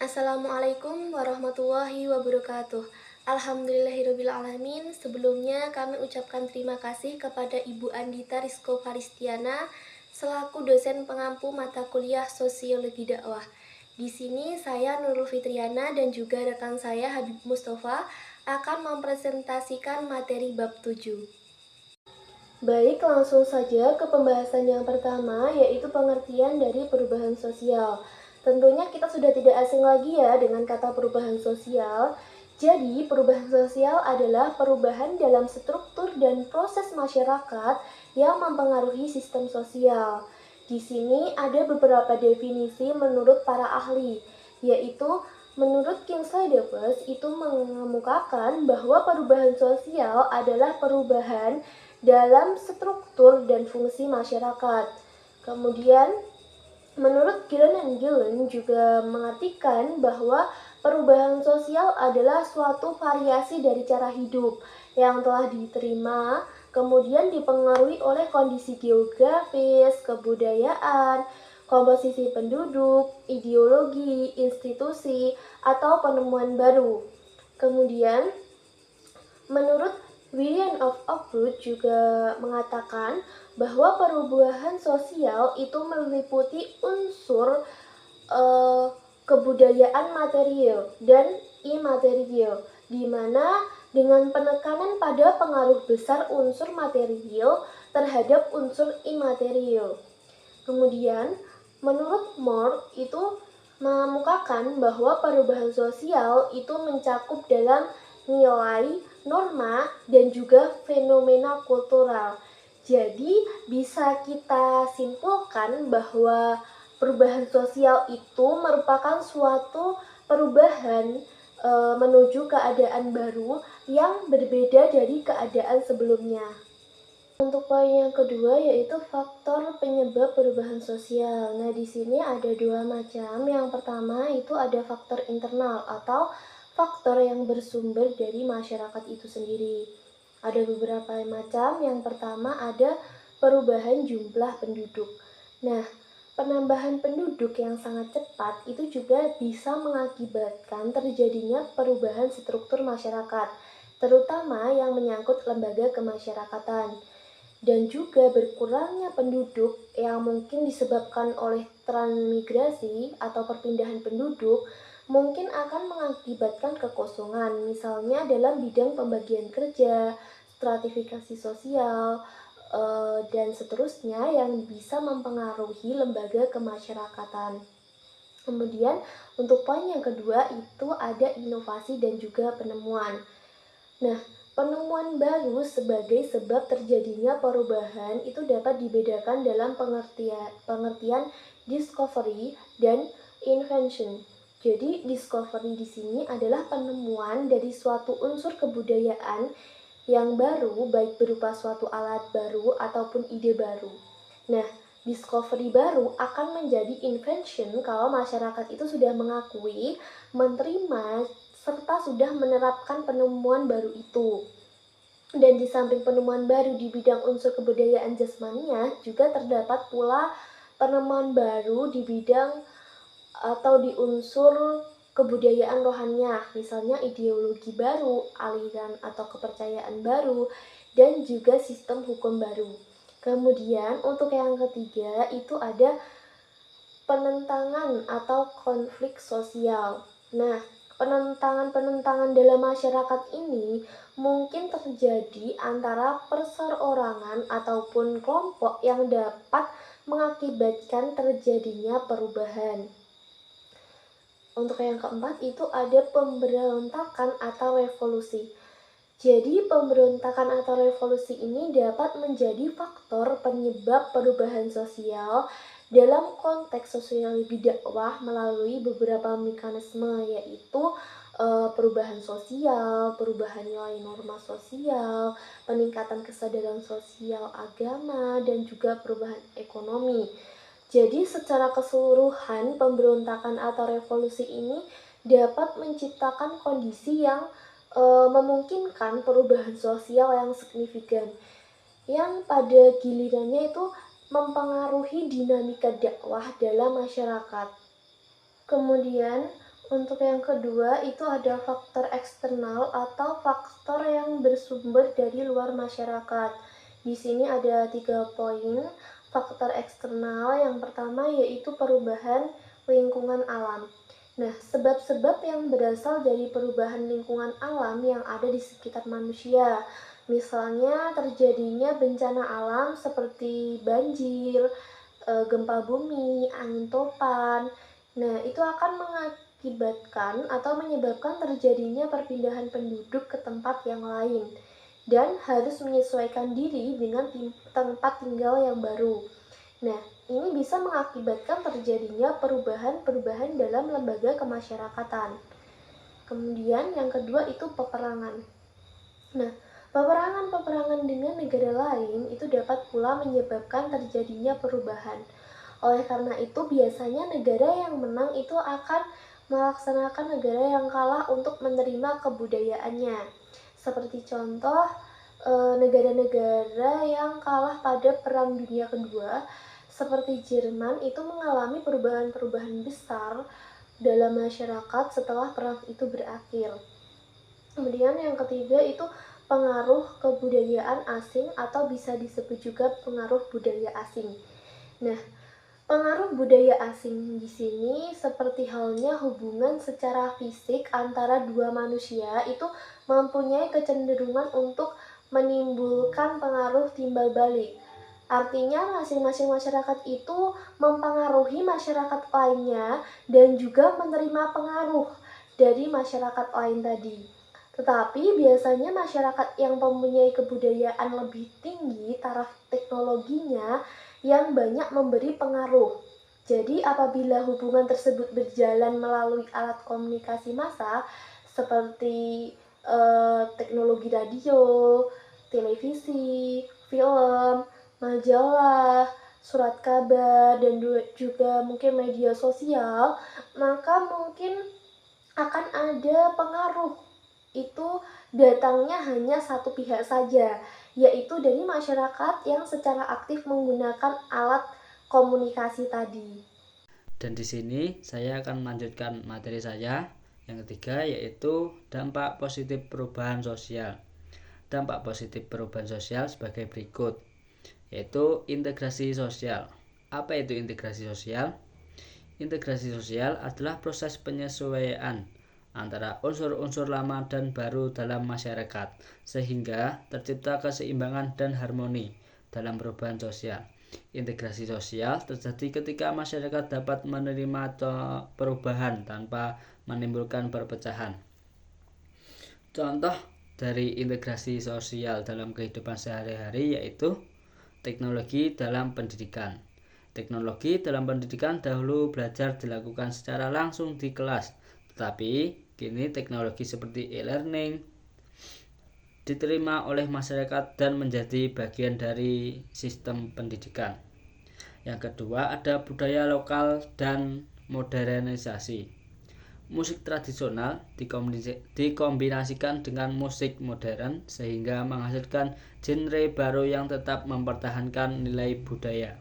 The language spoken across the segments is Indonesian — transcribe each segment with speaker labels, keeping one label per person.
Speaker 1: Assalamualaikum warahmatullahi wabarakatuh. Alhamdulillahirrabbilalamin. Sebelumnya kami ucapkan terima kasih kepada Ibu Andita Rizko Faristiana selaku dosen pengampu mata kuliah Sosiologi Dakwah. Di sini saya Nurul Fitriana dan juga rekan saya Habib Mustafa akan mempresentasikan materi bab 7. Baik, langsung saja ke pembahasan yang pertama, yaitu pengertian dari perubahan sosial. Tentunya kita sudah tidak asing lagi ya dengan kata perubahan sosial. Jadi, perubahan sosial adalah perubahan dalam struktur dan proses masyarakat yang mempengaruhi sistem sosial. Di sini ada beberapa definisi menurut para ahli, yaitu menurut Kingsley Davis itu mengemukakan bahwa perubahan sosial adalah perubahan dalam struktur dan fungsi masyarakat. Kemudian, menurut Gillen juga mengartikan bahwa perubahan sosial adalah suatu variasi dari cara hidup yang telah diterima, kemudian dipengaruhi oleh kondisi geografis, kebudayaan, komposisi penduduk, ideologi, institusi, atau penemuan baru. Kemudian, menurut William of Oakwood juga mengatakan bahwa perubahan sosial itu meliputi unsur kebudayaan material dan imaterial, di mana dengan penekanan pada pengaruh besar unsur material terhadap unsur imaterial. Kemudian, menurut Moore itu mengemukakan bahwa perubahan sosial itu mencakup dalam nilai, norma, dan juga fenomena kultural. Jadi, bisa kita simpulkan bahwa perubahan sosial itu merupakan suatu perubahan menuju keadaan baru yang berbeda dari keadaan sebelumnya. Untuk poin yang kedua yaitu faktor penyebab perubahan sosial. Nah, di sini ada dua macam. Yang pertama itu ada faktor internal atau faktor yang bersumber dari masyarakat itu sendiri. Ada beberapa macam. Yang pertama ada perubahan jumlah penduduk. Nah, penambahan penduduk yang sangat cepat itu juga bisa mengakibatkan terjadinya perubahan struktur masyarakat, terutama yang menyangkut lembaga kemasyarakatan. Dan juga berkurangnya penduduk yang mungkin disebabkan oleh transmigrasi atau perpindahan penduduk mungkin akan mengakibatkan kekosongan, misalnya dalam bidang pembagian kerja, stratifikasi sosial, dan seterusnya yang bisa mempengaruhi lembaga kemasyarakatan. Kemudian untuk poin yang kedua itu ada inovasi dan juga penemuan. Nah, penemuan baru sebagai sebab terjadinya perubahan itu dapat dibedakan dalam pengertian discovery dan invention. Jadi, discovery di sini adalah penemuan dari suatu unsur kebudayaan yang baru, baik berupa suatu alat baru ataupun ide baru. Nah, discovery baru akan menjadi invention kalau masyarakat itu sudah mengakui, menerima, serta sudah menerapkan penemuan baru itu. Dan di samping penemuan baru di bidang unsur kebudayaan jasmania, juga terdapat pula penemuan baru di bidang atau di unsur kebudayaan rohaniah, misalnya ideologi baru, aliran atau kepercayaan baru, dan juga sistem hukum baru. Kemudian untuk yang ketiga itu ada penentangan atau konflik sosial. Nah, penentangan-penentangan dalam masyarakat ini mungkin terjadi antara perseorangan ataupun kelompok yang dapat mengakibatkan terjadinya perubahan. Untuk yang keempat itu ada pemberontakan atau revolusi. Jadi pemberontakan atau revolusi ini dapat menjadi faktor penyebab perubahan sosial dalam konteks sosiologi dakwah melalui beberapa mekanisme, yaitu perubahan sosial, perubahan nilai norma sosial, peningkatan kesadaran sosial agama, dan juga perubahan ekonomi. Jadi secara keseluruhan pemberontakan atau revolusi ini dapat menciptakan kondisi yang memungkinkan perubahan sosial yang signifikan, yang pada gilirannya itu mempengaruhi dinamika dakwah dalam masyarakat. Kemudian Untuk yang kedua itu ada faktor eksternal atau faktor yang bersumber dari luar masyarakat. Di sini ada 3 poin. Faktor eksternal yang pertama yaitu perubahan lingkungan alam. Nah, sebab-sebab yang berasal dari perubahan lingkungan alam yang ada di sekitar manusia. Misalnya terjadinya bencana alam seperti banjir, gempa bumi, angin topan. Nah, itu akan mengakibatkan atau menyebabkan terjadinya perpindahan penduduk ke tempat yang lain dan harus menyesuaikan diri dengan tempat tinggal yang baru. Nah, ini bisa mengakibatkan terjadinya perubahan-perubahan dalam lembaga kemasyarakatan. Kemudian yang kedua itu peperangan. Nah, peperangan-peperangan dengan negara lain itu dapat pula menyebabkan terjadinya perubahan. Oleh karena itu, biasanya negara yang menang itu akan melaksanakan negara yang kalah untuk menerima kebudayaannya. Seperti contoh, negara-negara yang kalah pada Perang Dunia Kedua, seperti Jerman itu mengalami perubahan-perubahan besar dalam masyarakat setelah perang itu berakhir. Kemudian yang ketiga itu pengaruh kebudayaan asing atau bisa disebut juga pengaruh budaya asing. Nah, pengaruh budaya asing di sini seperti halnya hubungan secara fisik antara dua manusia itu mempunyai kecenderungan untuk menimbulkan pengaruh timbal balik. Artinya masing-masing masyarakat itu mempengaruhi masyarakat lainnya dan juga menerima pengaruh dari masyarakat lain tadi. Tetapi biasanya masyarakat yang mempunyai kebudayaan lebih tinggi taraf teknologinya yang banyak memberi pengaruh. Jadi apabila hubungan tersebut berjalan melalui alat komunikasi massa seperti teknologi radio, televisi, film, majalah, surat kabar, dan juga mungkin media sosial, maka mungkin akan ada pengaruh itu datangnya hanya satu pihak saja, yaitu dari masyarakat yang secara aktif menggunakan alat komunikasi tadi.
Speaker 2: Dan di sini saya akan melanjutkan materi saya yang ketiga, yaitu dampak positif perubahan sosial. Dampak positif perubahan sosial sebagai berikut, yaitu integrasi sosial. Apa itu integrasi sosial? Integrasi sosial adalah proses penyesuaian antara unsur-unsur lama dan baru dalam masyarakat, sehingga tercipta keseimbangan dan harmoni dalam perubahan sosial. Integrasi sosial terjadi ketika masyarakat dapat menerima perubahan tanpa menimbulkan perpecahan. Contoh dari integrasi sosial dalam kehidupan sehari-hari yaitu teknologi dalam pendidikan. Teknologi dalam pendidikan dahulu belajar dilakukan secara langsung di kelas, tetapi kini teknologi seperti e-learning diterima oleh masyarakat dan menjadi bagian dari sistem pendidikan. Yang kedua ada budaya lokal dan modernisasi. Musik tradisional dikombinasikan dengan musik modern sehingga menghasilkan genre baru yang tetap mempertahankan nilai budaya.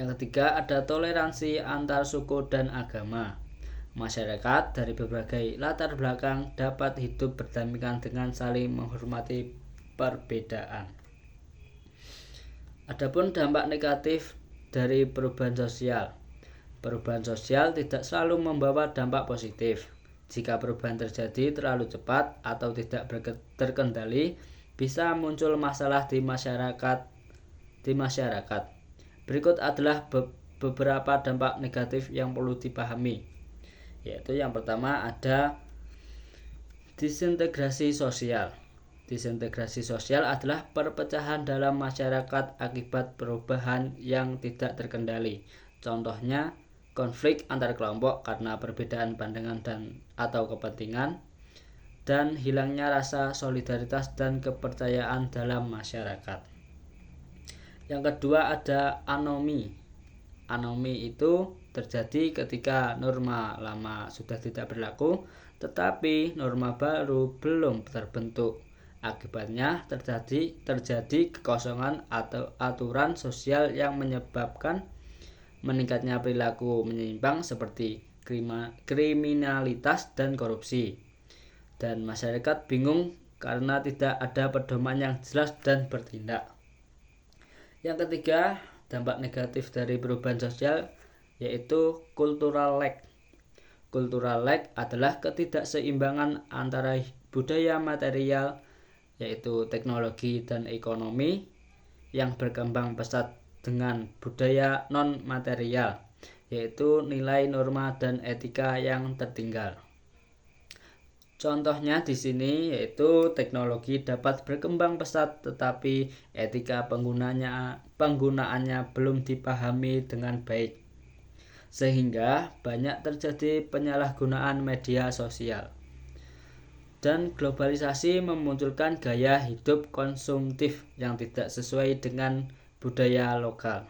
Speaker 2: Yang ketiga ada toleransi antar suku dan agama. Masyarakat dari berbagai latar belakang dapat hidup berdampingan dengan saling menghormati perbedaan. Adapun dampak negatif dari perubahan sosial. Perubahan sosial tidak selalu membawa dampak positif. Jika perubahan terjadi terlalu cepat atau tidak terkendali, bisa muncul masalah di masyarakat. Berikut adalah beberapa dampak negatif yang perlu dipahami. Yaitu yang pertama ada disintegrasi sosial. Disintegrasi sosial adalah perpecahan dalam masyarakat akibat perubahan yang tidak terkendali. Contohnya konflik antar kelompok karena perbedaan pandangan dan atau kepentingan, dan hilangnya rasa solidaritas dan kepercayaan dalam masyarakat. Yang kedua ada anomi. Anomi itu terjadi ketika norma lama sudah tidak berlaku, tetapi norma baru belum terbentuk. Akibatnya terjadi kekosongan atau aturan sosial yang menyebabkan meningkatnya perilaku menyimpang seperti kriminalitas dan korupsi. Dan masyarakat bingung karena tidak ada pedoman yang jelas dan bertindak. Yang ketiga, dampak negatif dari perubahan sosial yaitu cultural lag. Cultural lag adalah ketidakseimbangan antara budaya material yaitu teknologi dan ekonomi yang berkembang pesat dengan budaya non-material yaitu nilai, norma, dan etika yang tertinggal. Contohnya di sini yaitu teknologi dapat berkembang pesat tetapi etika penggunaannya belum dipahami dengan baik. Sehingga banyak terjadi penyalahgunaan media sosial. Dan globalisasi memunculkan gaya hidup konsumtif yang tidak sesuai dengan budaya lokal.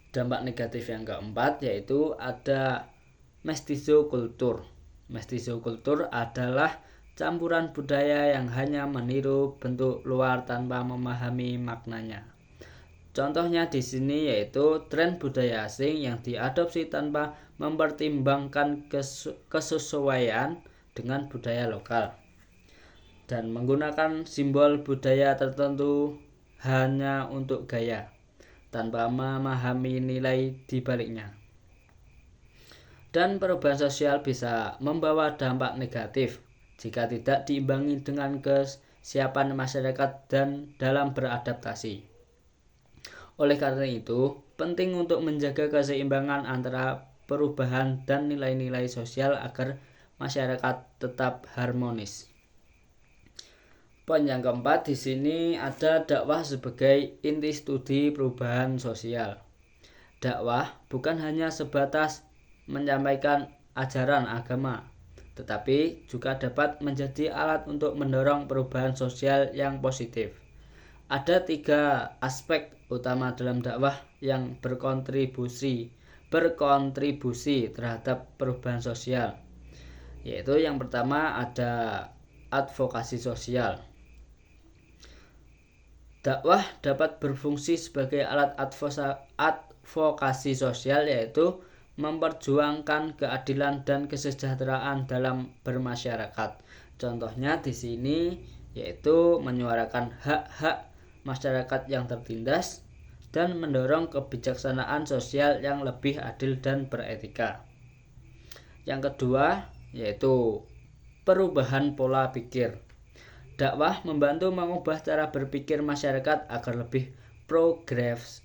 Speaker 2: Dampak negatif yang keempat yaitu ada mestizokultur. Mestizokultur adalah campuran budaya yang hanya meniru bentuk luar tanpa memahami maknanya. Contohnya di sini yaitu tren budaya asing yang diadopsi tanpa mempertimbangkan kesesuaian dengan budaya lokal dan menggunakan simbol budaya tertentu hanya untuk gaya tanpa memahami nilai di baliknya. Dan perubahan sosial bisa membawa dampak negatif jika tidak diimbangi dengan kesiapan masyarakat dan dalam beradaptasi. Oleh karena itu, penting untuk menjaga keseimbangan antara perubahan dan nilai-nilai sosial agar masyarakat tetap harmonis. Poin yang keempat di sini ada dakwah sebagai inti studi perubahan sosial. Dakwah bukan hanya sebatas menyampaikan ajaran agama, tetapi juga dapat menjadi alat untuk mendorong perubahan sosial yang positif. Ada 3 aspek utama dalam dakwah yang berkontribusi terhadap perubahan sosial, yaitu yang pertama ada advokasi sosial. Dakwah dapat berfungsi sebagai alat advokasi sosial yaitu memperjuangkan keadilan dan kesejahteraan dalam bermasyarakat. Contohnya di sini yaitu menyuarakan hak-hak masyarakat yang tertindas dan mendorong kebijaksanaan sosial yang lebih adil dan beretika. Yang kedua yaitu perubahan pola pikir. Dakwah membantu mengubah cara berpikir masyarakat agar lebih progresif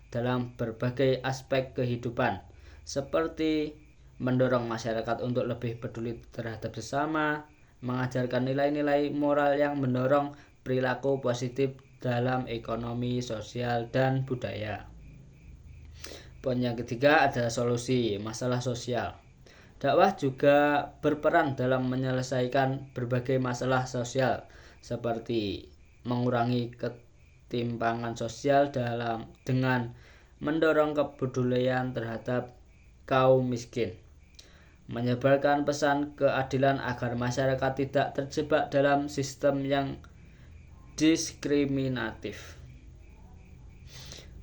Speaker 2: dalam berbagai aspek kehidupan, seperti mendorong masyarakat untuk lebih peduli terhadap sesama, mengajarkan nilai-nilai moral yang mendorong perilaku positif dalam ekonomi, sosial, dan budaya. Poin yang ketiga adalah solusi masalah sosial. Dakwah juga berperan dalam menyelesaikan berbagai masalah sosial seperti mengurangi ketimpangan sosial dengan mendorong kepedulian terhadap kaum miskin, menyebarkan pesan keadilan agar masyarakat tidak terjebak dalam sistem yang diskriminatif.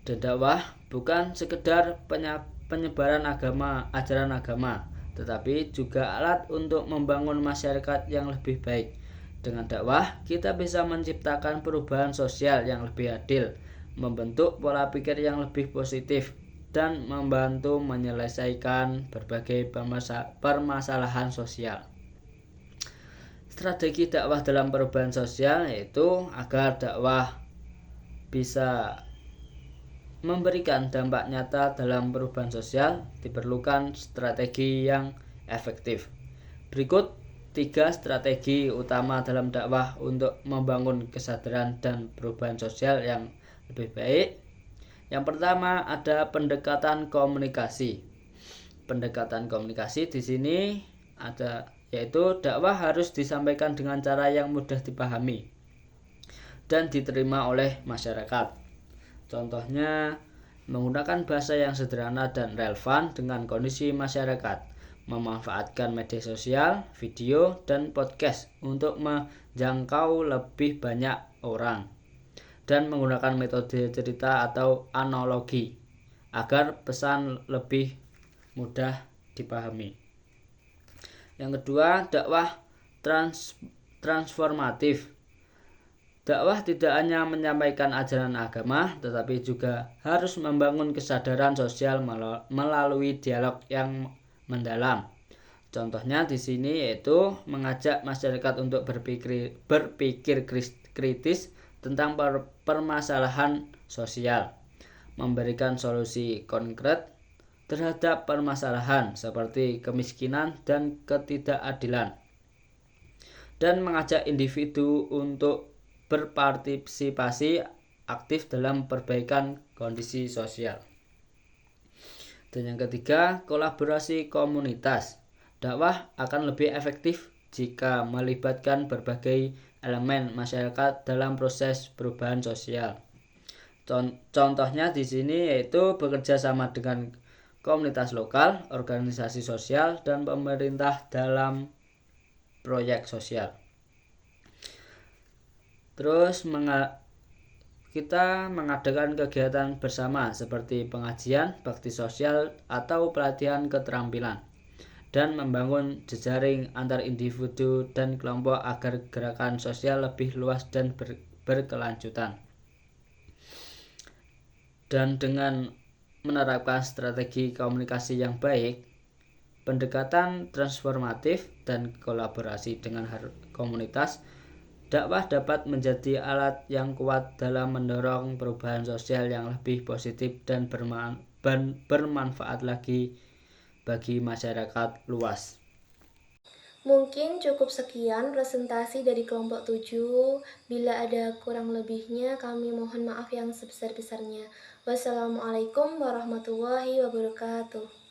Speaker 2: Dan dakwah bukan sekedar penyebaran ajaran agama, tetapi juga alat untuk membangun masyarakat yang lebih baik. Dengan dakwah, kita bisa menciptakan perubahan sosial yang lebih adil, membentuk pola pikir yang lebih positif, dan membantu menyelesaikan berbagai permasalahan sosial. Strategi dakwah dalam perubahan sosial yaitu agar dakwah bisa memberikan dampak nyata dalam perubahan sosial diperlukan strategi yang efektif. Berikut 3 strategi utama dalam dakwah untuk membangun kesadaran dan perubahan sosial yang lebih baik. Yang pertama ada pendekatan komunikasi. Pendekatan komunikasi di sini ada yaitu dakwah harus disampaikan dengan cara yang mudah dipahami dan diterima oleh masyarakat. Contohnya menggunakan bahasa yang sederhana dan relevan dengan kondisi masyarakat, memanfaatkan media sosial, video, dan podcast untuk menjangkau lebih banyak orang, dan menggunakan metode cerita atau analogi agar pesan lebih mudah dipahami. Yang kedua, dakwah transformatif. Dakwah tidak hanya menyampaikan ajaran agama, tetapi juga harus membangun kesadaran sosial melalui dialog yang mendalam. Contohnya di sini yaitu mengajak masyarakat untuk berpikir kritis tentang permasalahan sosial, memberikan solusi konkret terhadap permasalahan seperti kemiskinan dan ketidakadilan, dan mengajak individu untuk berpartisipasi aktif dalam perbaikan kondisi sosial. Dan yang ketiga, kolaborasi komunitas. Dakwah akan lebih efektif jika melibatkan berbagai elemen masyarakat dalam proses perubahan sosial. Contohnya di sini yaitu bekerja sama dengan komunitas lokal, organisasi sosial, dan pemerintah dalam proyek sosial. Terus kita mengadakan kegiatan bersama seperti pengajian, bakti sosial, atau pelatihan keterampilan, dan membangun jejaring antar individu dan kelompok agar gerakan sosial lebih luas dan berkelanjutan. Dan dengan menerapkan strategi komunikasi yang baik, pendekatan transformatif, dan kolaborasi dengan komunitas, dakwah dapat menjadi alat yang kuat dalam mendorong perubahan sosial yang lebih positif dan bermanfaat lagi bagi masyarakat luas.
Speaker 1: Mungkin cukup sekian presentasi dari kelompok 7. Bila ada kurang lebihnya, kami mohon maaf yang sebesar-besarnya. Wassalamualaikum warahmatullahi wabarakatuh.